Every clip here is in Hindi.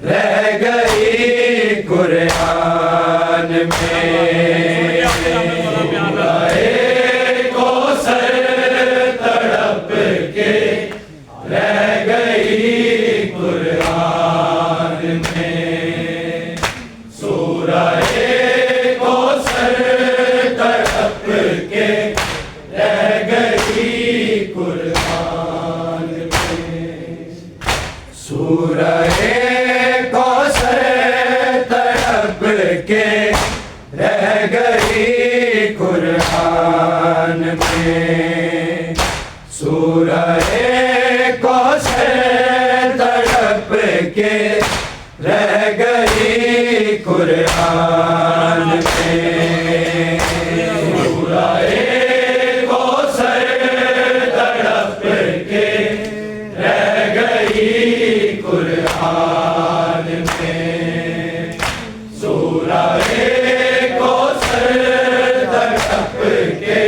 रह गई कुरान में। रह गई कुरान में सूरह कौसर तड़प के रह गई कुरान में। सूरह कौसर तड़प के रह गई कुरान में। सूरह कौसर तड़प के रह गई कुरान में। सूरह कौसर तड़प के रह गई कुरान में। सूरह कौसर तड़प के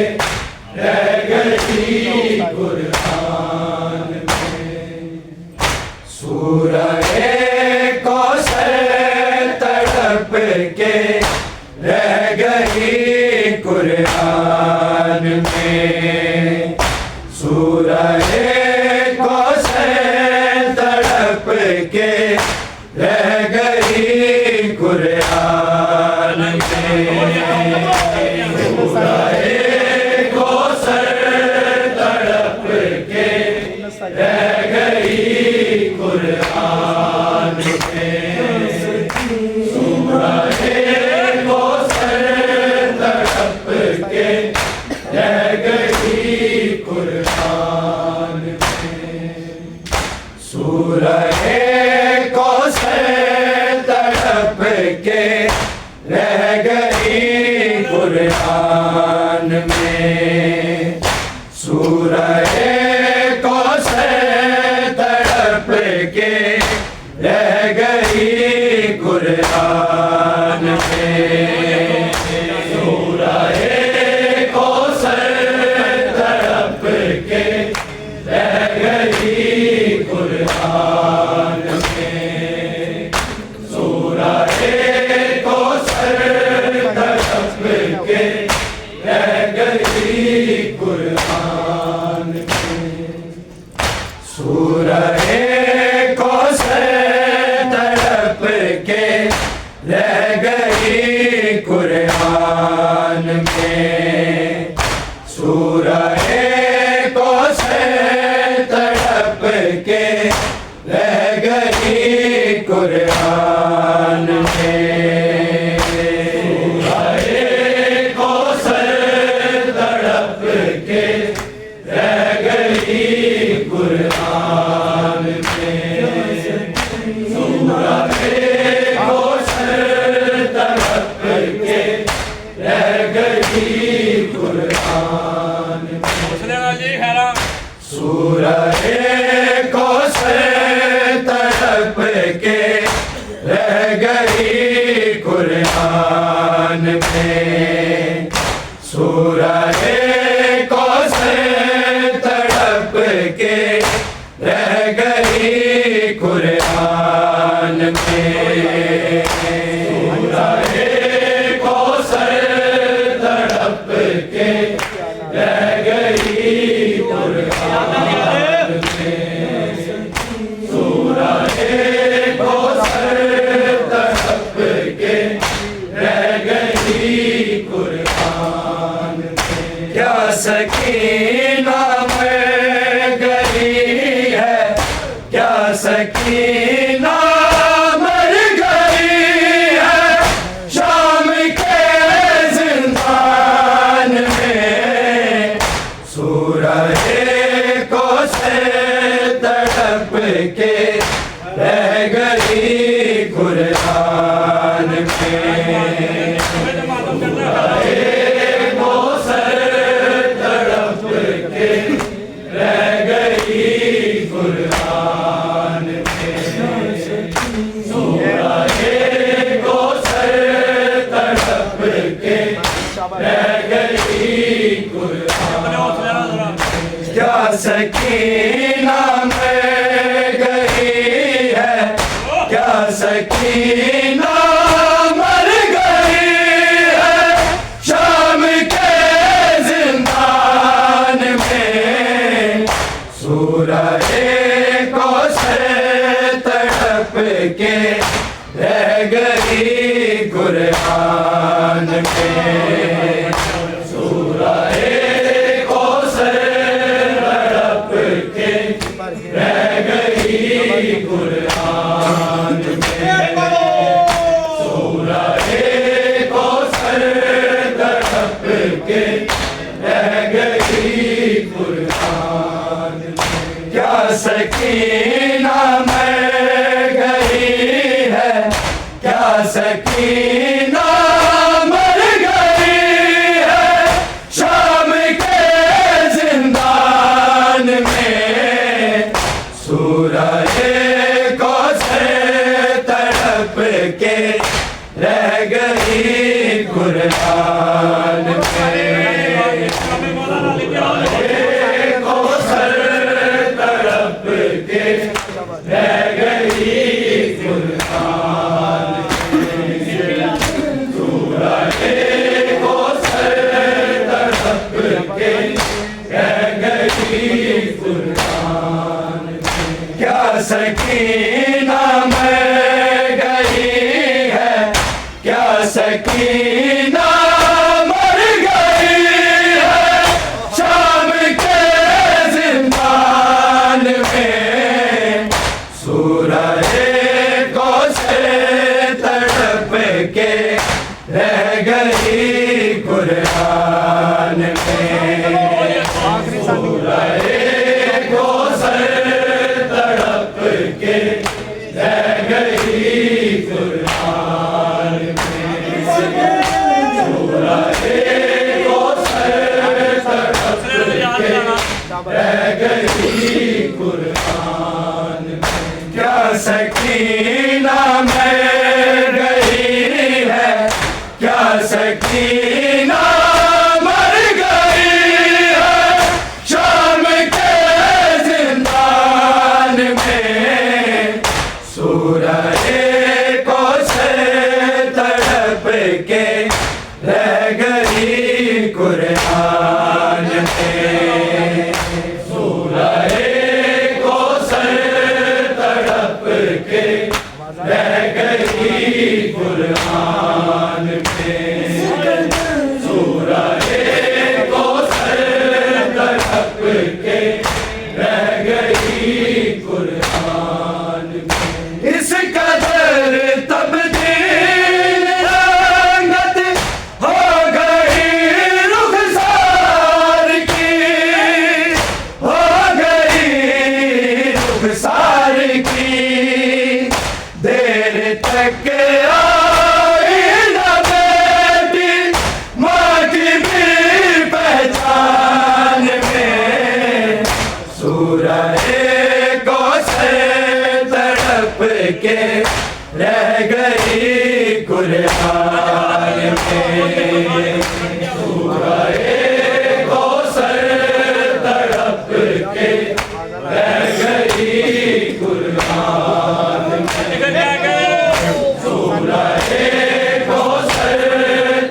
रह गई कुरान में। सूरह कौसर तड़प के रह गई कुरान में। सूरह कौसर तड़प के रह गई कुरान में। रह गई कुरान में। सूरह कौसर तड़प के रह गई कुरान में। सूरह कौसर तड़प के रह गई कुरान में। सूरह तड़प के रह गई कुरान में। सूरह कौसर तड़प के रह गई कुरान में। सूरह कौसर तड़प के रह गई कुरान में। सूरह कौसर तड़प के रह गई कुरान में। सूरह कौसर तड़प के रह गई कुरान में। सूरह कौसर तड़प के रह गई कुरान में। सूरह कौसर तड़प के रह गई कुरान में। सूरह कौसर तड़प के रह गई कुरान में। सूरह कौसर तड़प के रह गई कुरान में। सूरह कौसर तड़प के रह गई कुरान में। सूरह कौसर तड़प के रह गई कुरान में। क्या सकीना मर गई है, क्या सकीना मर गई है शाम के जिंदान में। सूरह कौसर तड़प के रह गई कुरान में। तड़प के रह गई कुरान में। सूरह कौसर तड़प के रह गई कुरान में। क्या सकीना मर गई है, क्या सकीना मर गई है शाम के जिंदान में। सूरह कौसर तड़प के रह गई कुरान में। सूरह कौसर तड़प के रह गई कुरान में। सूरह कौसर तड़प के रह गई कुरान में। क्या सकीना मर गई है, क्या सकीना मर गई है शाम के जिंदान में। सूरह कौसर तड़प के रह गई कुरान में। सूरह कौसर तड़प के रह गई कुरान में। सूरह कौसर तड़प के रह गई कुरान में। क्या सकीना मर गई है, क्या सकीना मर गई है शाम के जिंदान में। सूरह कौसर तड़प के रह गई कुरान में। सूरह कौसर तड़प के रह गई कुरान में। सूरह कौसर तड़प के रह गई कुरान में। क्या सकीना मर गई है, क्या सकीना मर गई है शाम के जिंदान में। सूरह कौसर तड़प के रह गई कुरान में। सूरह कौसर तड़प के रह गई कुरान में। सूरह कौसर तड़प के रह गई कुरान में। इस कदर तब्दील रंगत हो गई रुखसार की, हो गई रुखसार की। देर तक आई न बेटी माँ की भी पहचान में। सूरह कौसर तड़प के रह गई कुरान में। सूरह कौसर तड़प के रह गई कुरान में। सूरह कौसर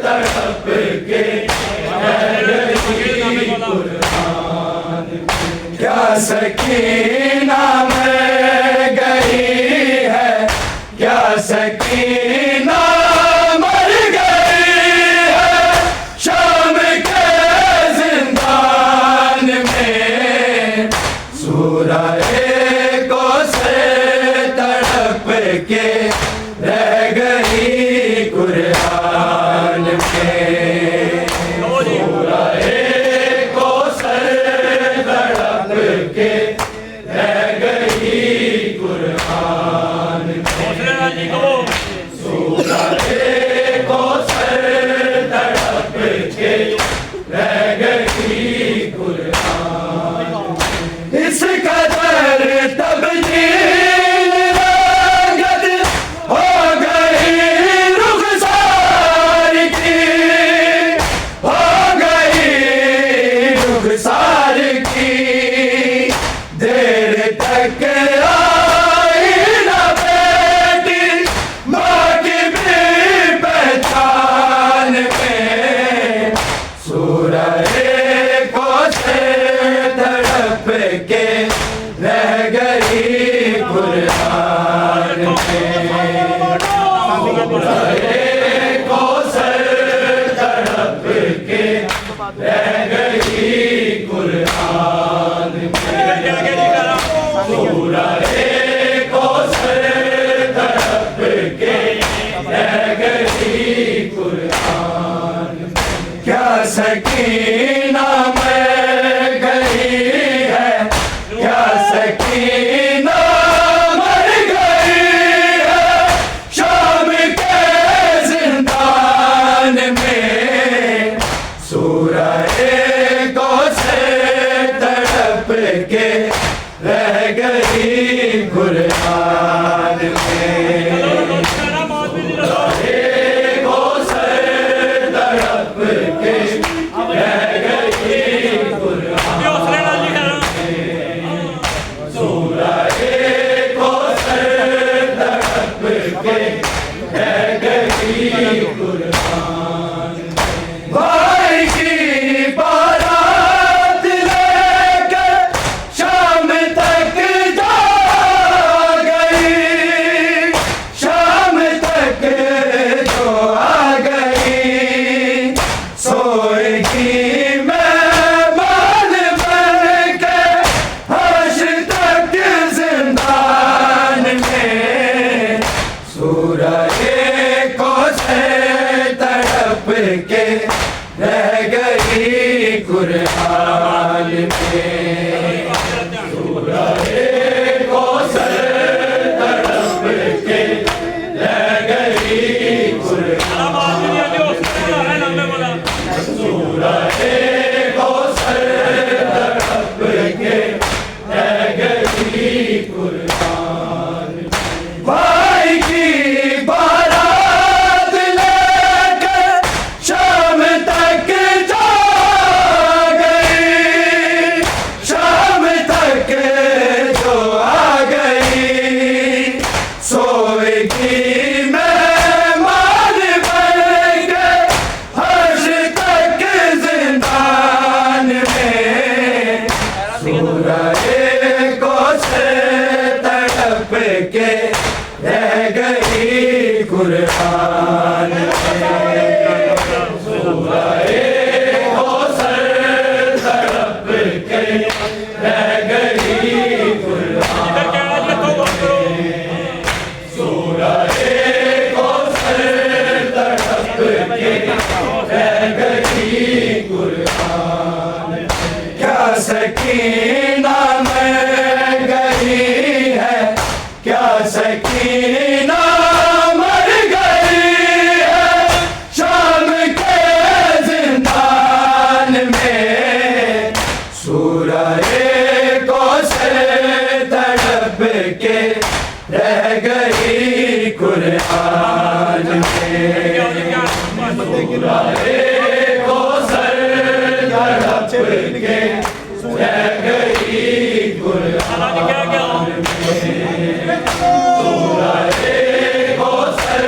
तड़प के रह गई कुरान में। क्या सकीना मर गई है, क्या सकीना मर गई है शाम के जिंदान में। सूरह कौसर तड़प के रह गई कुरान में। सूरह कौसर तड़प के रह गई कुरान में। सूरह कौसर तड़प के रह गई कुरान में। इस कदर तब्दील रंगत हो गई रुखसार की, हो गई रुखसार की। देर तक आई न बेटी को सर तड़प के रह गई कुरान में। सूरह को सर तड़प के रह गई कुरान में। क्या सकीना मर गई है, क्या सकीना मर गई है शाम के जिंदान में। सूरह को से तड़प के रह गई कुरान में। भाई की बारात लेकर शाम तक जा गई, शाम तक जो आ गई। सोएगी मेहमान बन के हश्र तक जिंदान में। सूरह को से तड़प के रह गई कुरान में। सूरह को से तड़प के रह गई कुरान में। सूरह को से तड़प के रह गई कुरान में। भाई की बारात लेकर शाम तक जा गई, शाम तक जो आ गई। सोएगी मेहमान बन के हश्र तक जिंदान में। सूरह को से तड़प के रह गई कुरान में। सूरह को सर तड़प के रह गई कुरान में। सूरह को सर तड़प के रह गई कुरान में। क्या सकीना मर गई है, क्या सकीना मर गई है शाम के जिंदान में। सूरह को से तड़प के रह गई कुरान में। सूरह को से तड़प के रह गई कुरान में। सूरह को सर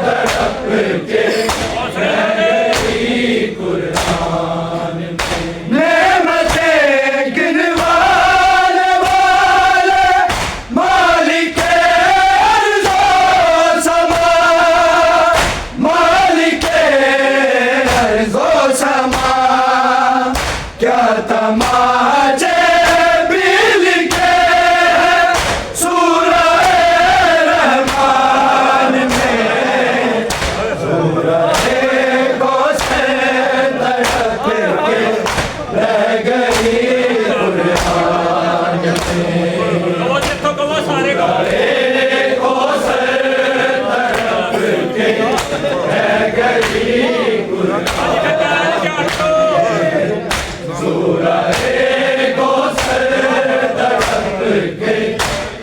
तड़प के रह गई कुरान में। नेमतें गिनवाने वाले मालिक अर्ज़ो समा, मालिक अर्ज़ो समा। क्या तमाचे बिल के हैं सूरह रहमान में। सूरह को से तड़प के रह गई कुरान में। सूरह को से तड़प के रह गई कुरान में। सूरह को सर तड़प के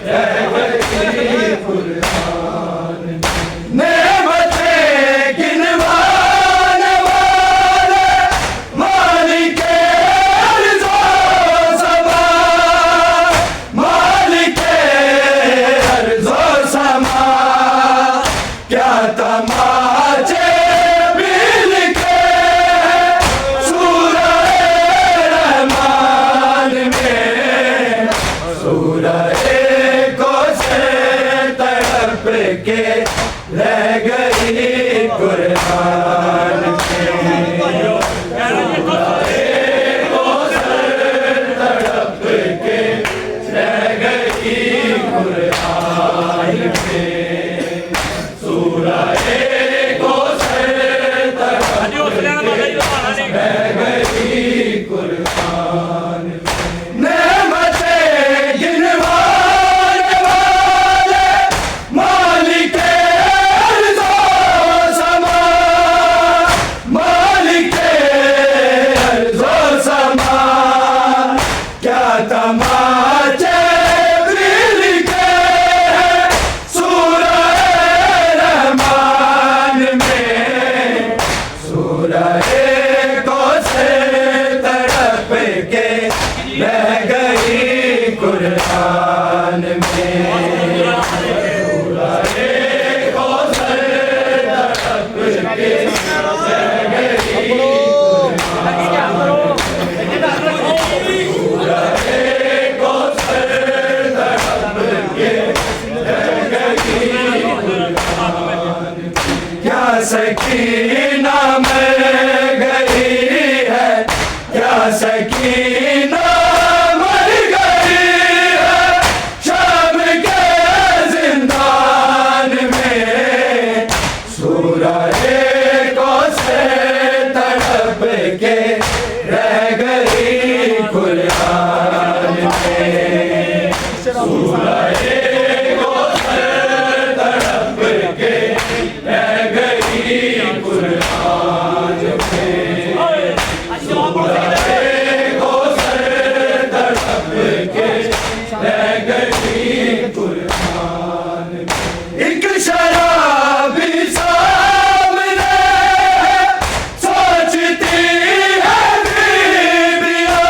रह गई कुरान में। नेमतें गिनवाने वाले मालिक अर्ज़ो समा, मालिक अर्ज़ो समा। क्या तमाचे बिल के हैं सूरह रहमान में। सूरह को से तड़प के रह गई कुरान में। को सर तड़प के रह गई कुरान में। सूरह को सर तड़प के रह गई कुरान में। नेमतें गिनवाने वाले मालिक अर्ज़ो समा, मालिक अर्ज़ो समा, क्या तमाचे दिल के सूरह रहमान में। सूरह को से तड़प के रह गई कुरान में। सूरह को से तड़प के रह गई कुरान में। सूरह को से तड़प के रह गई कुरान में। क्या सकीना मर गई है, क्या सकीना मर गई है शाम के जिंदान में। सूरह को से तड़प के रह गई कुरान में। सूरह को से तड़प के रह गई कुरान में। सूरह को से तड़प के रह गई कुरान में। एक शराबी सामने सोचती है बीबियां,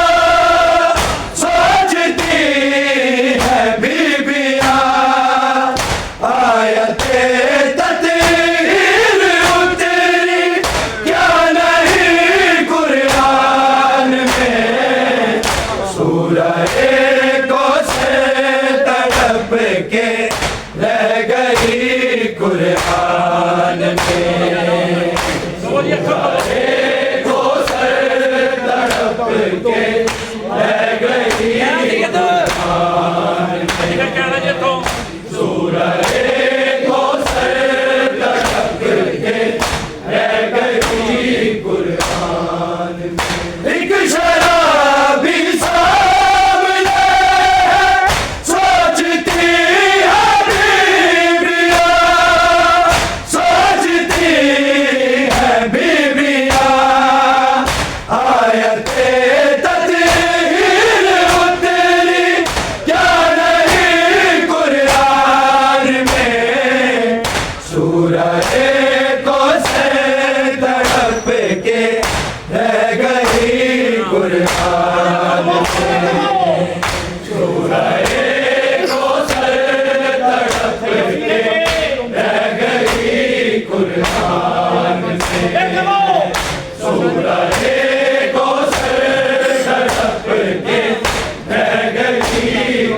सोचती है बीबियां, आयते तत्हीर उतरी क्या नहीं कुरान में। सूरह को से तड़प के रह गई कुरान में। सूरह को से तड़प के रह गई कुरान में। सूरह को से तड़प के रह गई कुरान में। एक शराबी सामने सोचती है बीबियां, सोचती है बीबियां, आयते तत्हीर उतरी क्या नहीं कुरान में। सूरह को से तड़प के रह गई कुरान में। सूरह को से तड़प के रह गई कुरान में। सूरह को से तड़प के रह गई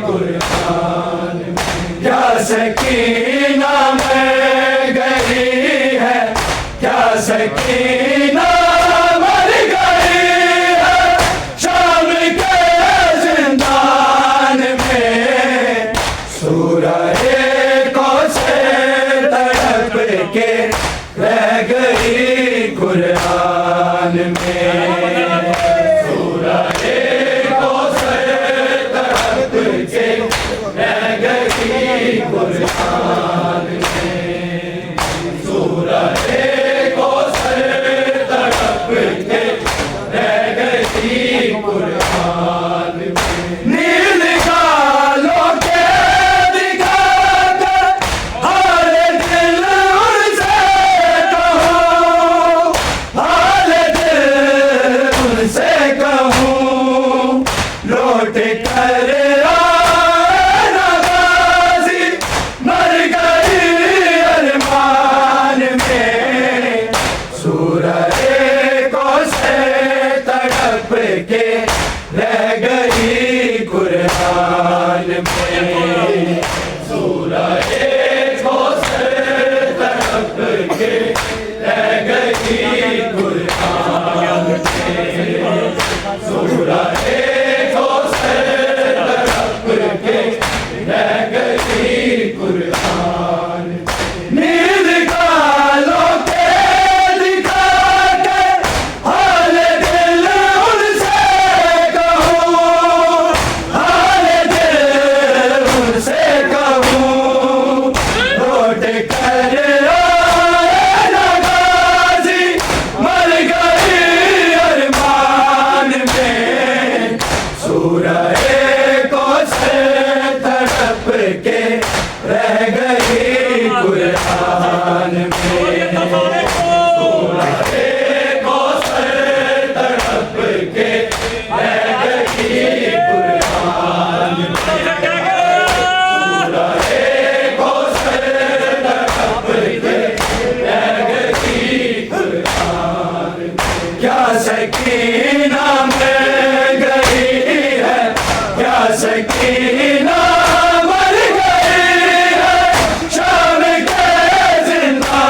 कुरान में। क्या सकीना मर गई है, क्या सकीना मर गई है शाम के जिंदान में। सूरह को से तड़प के रह गई कुरान में। सूरह को से तड़प के रह गई कुरान में। सूरह को से तड़प के रह गई कुरान में। नील गालों के दिखाकर हाल दिल उनसे कहो, हाल दिल कुरान में क्या सकीना मिल गई है, क्या सकीना मर गई है, शाम के जिंदा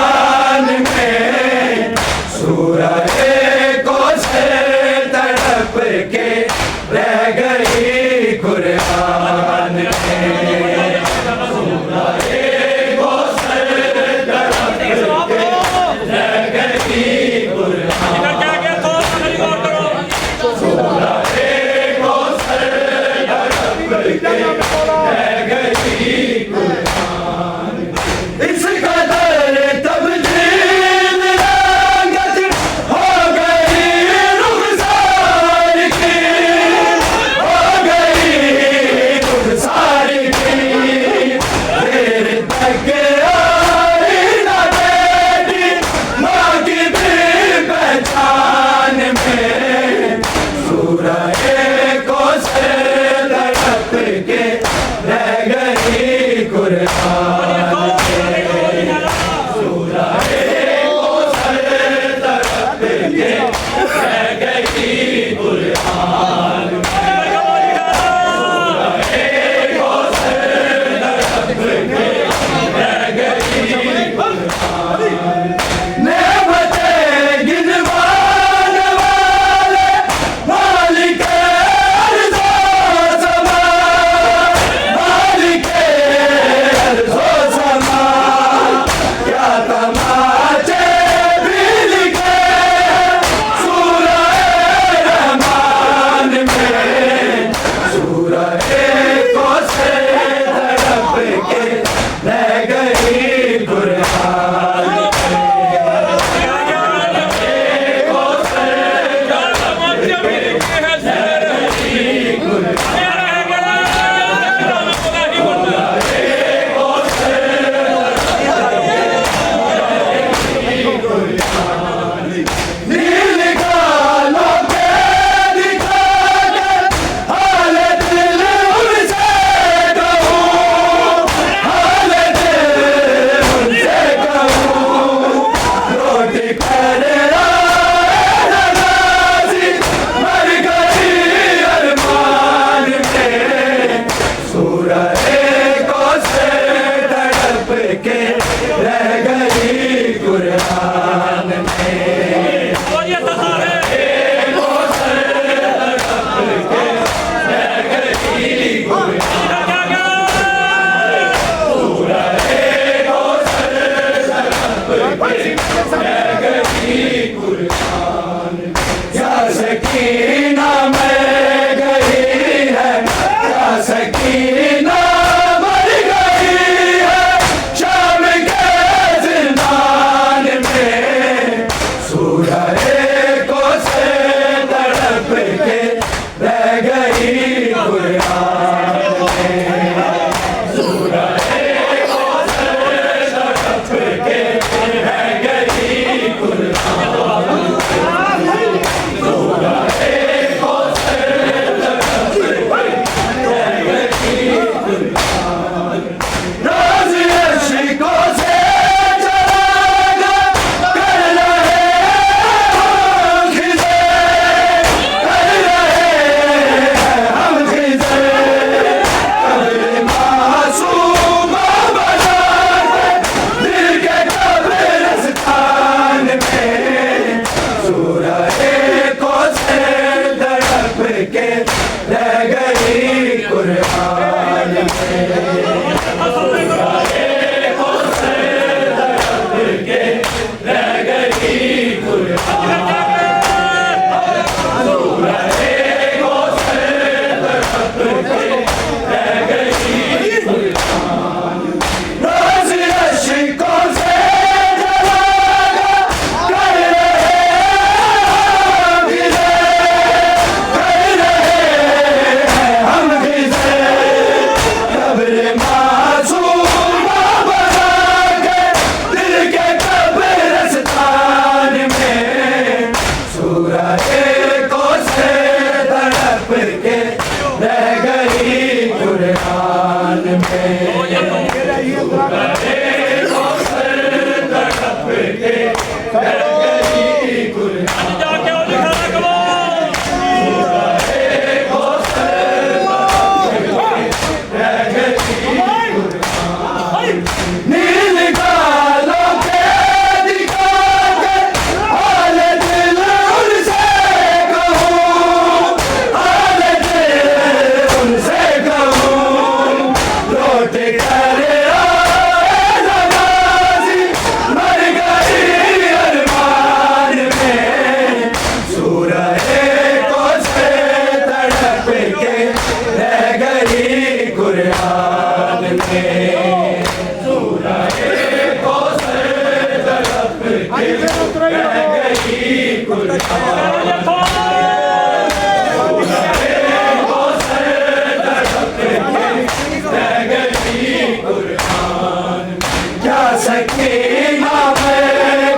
क्या सकीना मर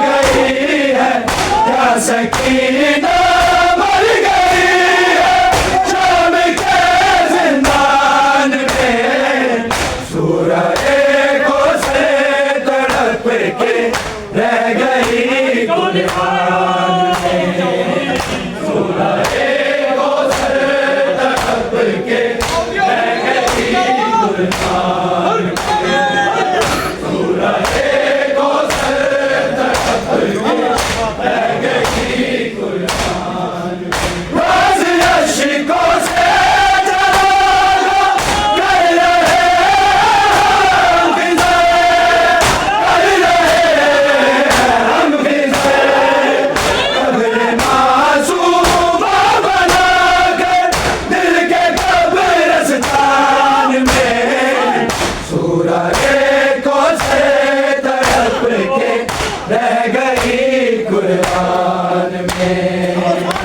गई है, क्या सकीना मर गई है, शाम के जिंदान में सूरज को से तड़प के रह गई कुर्बान में, सूरज को से तड़प के रह गई कुर्बान में। रह गई कुर्बान में।